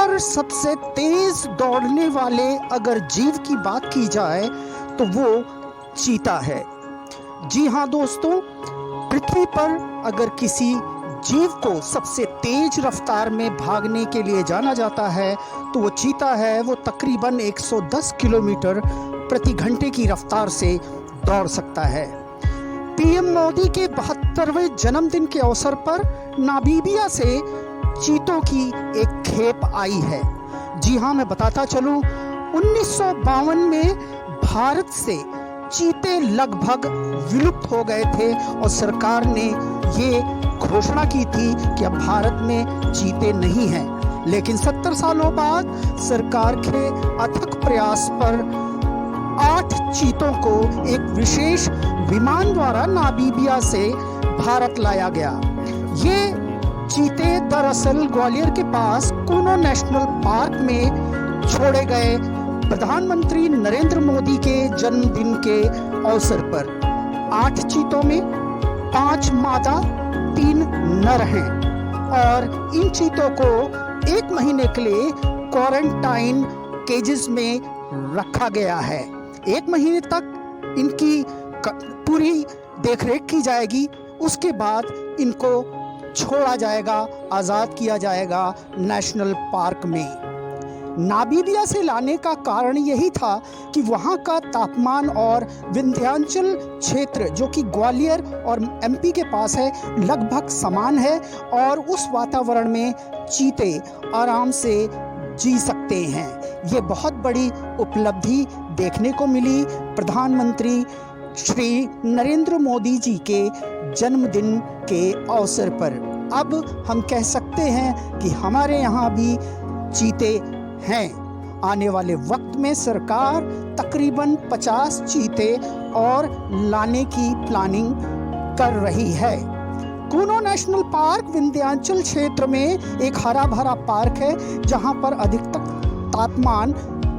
पर सबसे तेज दौड़ने वाले अगर जीव की बात की जाए तो वो चीता है। जी हाँ दोस्तों, पृथ्वी पर अगर किसी जीव को सबसे तेज रफ्तार में भागने के लिए जाना जाता है तो वो चीता है। वो तकरीबन 110 किलोमीटर प्रति घंटे की रफ्तार से दौड़ सकता है। पीएम मोदी के 72वें जन्मदिन के अवसर पर नामीबिया से चीतों की एक खेप आई है। जी हाँ, मैं बताता चलूं, 1952 में भारत से चीते लगभग विलुप्त हो गए थे और सरकार ने ये घोषणा की थी कि अब भारत में चीते नहीं हैं। लेकिन 70 सालों बाद सरकार के अथक प्रयास पर 8 चीतों को एक विशेष विमान द्वारा नामीबिया से भारत लाया गया। ये चीते दरअसल ग्वालियर के पास कूनो नेशनल पार्क में छोड़े गए प्रधानमंत्री नरेंद्र मोदी के जन्मदिन के अवसर पर। 8 चीतों में 5 मादा 3 नर हैं और इन चीतों को 1 महीने के लिए क्वारंटाइन केजेस में रखा गया है। 1 महीने तक इनकी पूरी देखरेख की जाएगी। उसके बाद इनको छोड़ा जाएगा, आज़ाद किया जाएगा नेशनल पार्क में। नामीबिया से लाने का कारण यही था कि वहाँ का तापमान और विंध्याचल क्षेत्र जो कि ग्वालियर और एमपी के पास है लगभग समान है और उस वातावरण में चीते आराम से जी सकते हैं। ये बहुत बड़ी उपलब्धि देखने को मिली प्रधानमंत्री श्री नरेंद्र मोदी जी के जन्मदिन के अवसर पर। अब हम कह सकते हैं कि हमारे यहाँ भी चीते हैं। आने वाले वक्त में सरकार तकरीबन 50 चीते और लाने की प्लानिंग कर रही है। कूनो नेशनल पार्क विंध्याचल क्षेत्र में एक हरा भरा पार्क है जहां पर अधिकतम तापमान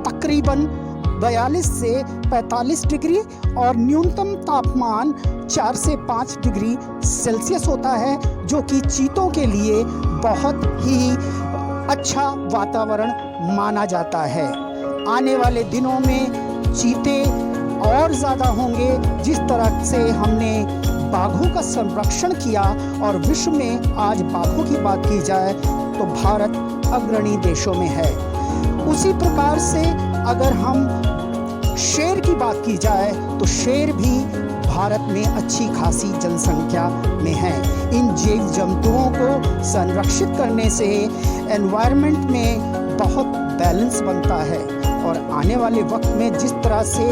तकरीबन 42 से 45 डिग्री और न्यूनतम तापमान 4 से 5 डिग्री सेल्सियस होता है, जो कि चीतों के लिए बहुत ही अच्छा वातावरण माना जाता है। आने वाले दिनों में चीते और ज़्यादा होंगे। जिस तरह से हमने बाघों का संरक्षण किया और विश्व में आज बाघों की बात की जाए तो भारत अग्रणी देशों में है, उसी प्रकार से अगर हम शेर की बात की जाए तो शेर भी भारत में अच्छी खासी जनसंख्या में है। इन जीव जंतुओं को संरक्षित करने से एनवायरनमेंट में बहुत बैलेंस बनता है और आने वाले वक्त में जिस तरह से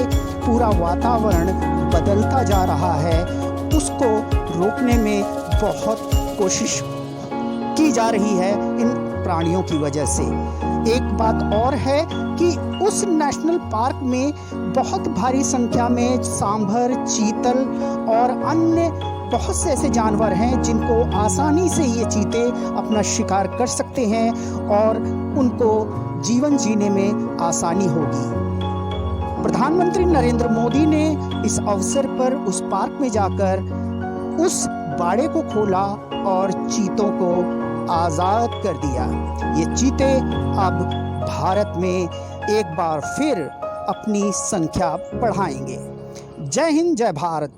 पूरा वातावरण बदलता जा रहा है उसको रोकने में बहुत कोशिश की जा रही है इन प्राणियों की वजह से। एक बात और है कि उस नेशनल पार्क में बहुत भारी संख्या में सांभर, चीतल और अन्य बहुत से ऐसे जानवर हैं जिनको आसानी से ये चीते अपना शिकार कर सकते हैं और उनको जीवन जीने में आसानी होगी। प्रधानमंत्री नरेंद्र मोदी ने इस अवसर पर उस पार्क में जाकर उस बाड़े को खोला और चीतों को आज़ाद कर दिया। ये चीते अब भारत में एक बार फिर अपनी संख्या बढ़ाएंगे। जय हिंद, जय भारत।